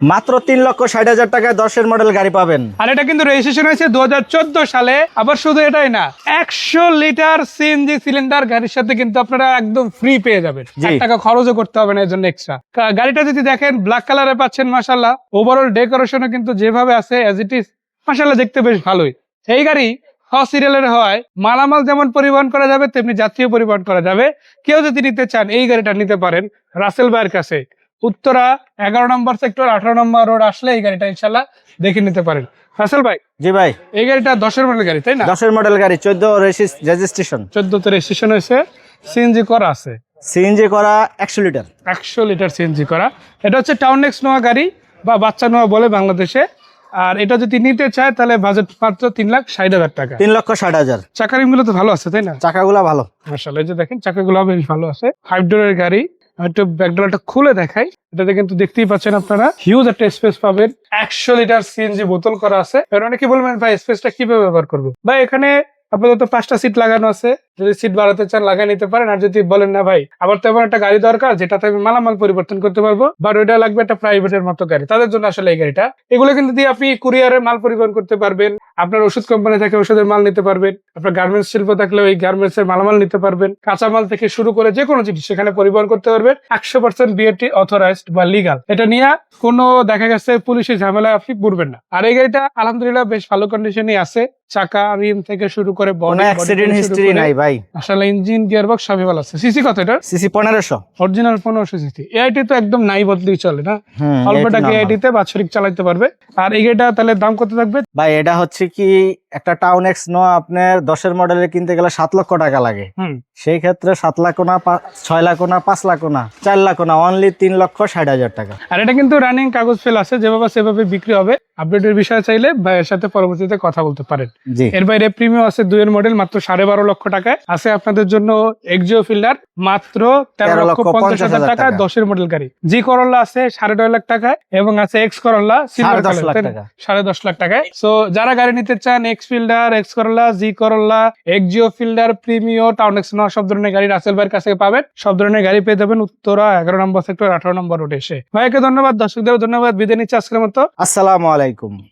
মাত্র ৩,৬০,০০০ টাকায় 10-এর মডেল গাড়ি পাবেন। আর এটা কিন্তু রেজিস্ট্রেশন হয়েছে 2014 সালে। আবার শুধু এটাই না, 100 লিটার সিএনজি সিলিন্ডার গাড়ির সাথে কিন্তু আপনারা একদম ফ্রি পেয়ে যাবেন, 1 টাকা খরচও করতে হবে না এর জন্য এক্সট্রা। গাড়িটা যদি দেখেন ব্ল্যাক কালারে পাচ্ছেন, মাশাআল্লাহ। ওভারঅল ডেকোরেশনও কিন্তু যেভাবে আছে অ্যাজ ইট ইজ, মাশাআল্লাহ দেখতে বেশ ভালোই। এই গাড়ি সিরিয়ালের হয়, মালামাল যেমন পরিবহন করা যাবে তেমনি যাত্রীও পরিবহন করা যাবে। কেউ যদি নিতে চান এই গাড়িটা নিতে পারেন রাসেল ভাইয়ের কাছে, উত্তরা 11 নম্বর সেক্টর 18 নম্বর রোড আসলে এই গাড়িটা ইনশাল্লাহ দেখে নিতে পারেন। রাসেল ভাই, জি ভাই, এই গাড়িটা 10-এর মডেল গাড়ি তাই না? 10-এর মডেল গাড়ি, 14 রেজিস্ট্রেশন। 14 তে রেজিস্ট্রেশন হয়েছে, সিএনজি করা আছে, সিএনজি করা 100 লিটার। 100 লিটার সিএনজি করা। এটা হচ্ছে টাউন নেক্সট নোয়া গাড়ি বা বাচ্চা নোয়া বলে বাংলাদেশে। আর এটা যদি নিতে চায় তাহলে বাজেট মাত্র 3,60,000 টাকা। 3,60,000। চাকারিমগুলো তো ভালো আছে তাই না? চাকাগুলো ভালো, মাশাআল্লাহ। এই যে দেখেন চাকাগুলো বেশ ভালো আছে। 5 ডোরের গাড়ি। একটু ব্যাকডোরটা খুলে দেখাই, এটাতে কিন্তু দেখতেই পাচ্ছেন আপনারা হিউজ একটা স্পেস পাবেন। 100 লিটার সিএনজি বোতল করা আছে। এবার অনেকে বলবেন ভাই স্পেসটা কিভাবে ব্যবহার করবো? ভাই এখানে আপাতত 5টা সিট লাগানো আছে, যদি সিট বাড়াতে চান লাগাই নিতে পারেন। আর যদি বলেন না ভাই আমার তেমন একটা গাড়ি দরকার যেটাতে আমি মালামাল পরিবর্তন করতে পারবো, বা ওইটা লাগবে একটা প্রাইভেটের মতো গাড়ি, তাদের জন্য আসলে এই গাড়িটা। এগুলো কিন্তু দিয়ে আপনি কুরিয়ারের মাল পরিবহন করতে পারবেন, আপনার ওষুধ কোম্পানি থেকে ওষুধের মাল নিতে পারবেন, আপনার গার্মেন্টস শিল্প থাকলে ওই গার্মেন্টস এর মালামাল নিতে পারবেন, কাঁচামাল থেকে শুরু করে যে কোনো জিনিস সেখানে পরিবহন করতে পারবেন। 100% বিএটি অথরাইজড বা লিগাল। এটা নিয়ে কোনো দেখা গেছে পুলিশের ঝামেলা আপনি পড়বেন না। আর এই গাড়িটা আলহামদুলিল্লাহ বেশ ভালো কন্ডিশনই আছে, চাকা রিম থেকে শুরু করে কোনো অ্যাক্সিডেন্ট হিস্টরি নাই ভাই। আসলে ইঞ্জিন গিয়ারবক্স সবই ভালো আছে। সিসি কত এটা? CC 1500, original 1500 CC. এআইটি তো একদম নাই বদলেই চলে না, অল্পটা এআইটি তে বাৎসরিক চালাতে পারবে। আর এই গাড়িটা তাহলে দাম কত থাকবে ভাই? এটা হচ্ছে কি একটা টাউন এক্স নো আপনার 10-এর মডেলের কিনতে গেলে 7 লক্ষ টাকা লাগে। সেই ক্ষেত্রে 7 লাখ না, 6 লাখ না, 5 লাখ না, 4 লাখ না, অনলি 3,60,000 টাকা। আর এটা কিন্তু রানিং কাগজ ফেল আছে, যেভাবে সেভাবে বিক্রি হবে। আপডেটের বিষয় চাইলে ভাইয়ের সাথে পরবর্তীতে কথা বলতে পারেন। এর বাইরে প্রিমিয়াম আছে 2-এর মডেল মাত্র 12.5 লক্ষ টাকায় আছে আপনাদের জন্য। এক্সিও ফিল্ডার মাত্র 13,50,000 টাকা 10-এর মডেল গাড়ি। জি করোলা আছে 2.5 লাখ টাকায়, এবং আছে এক্স করোলা 10.5 লাখ টাকায়। সো যারা গাড়ি নিতে চান X Fielder, X Corolla, G Corolla, Axio Fielder, Premio, Town Ace Noah সব ধরনের গাড়ি রাসেল ভাইয়ের কাছে পাবেন। সব ধরনের গাড়ি পেয়ে যাবেন উত্তরা 11 নম্বর সেক্টর 18 নম্বর রোডে এসে। ভাইকে ধন্যবাদ, দর্শকদের ধন্যবাদ। বিদায় নিচ্ছি আজকের মতো। আসসালামু আলাইকুম।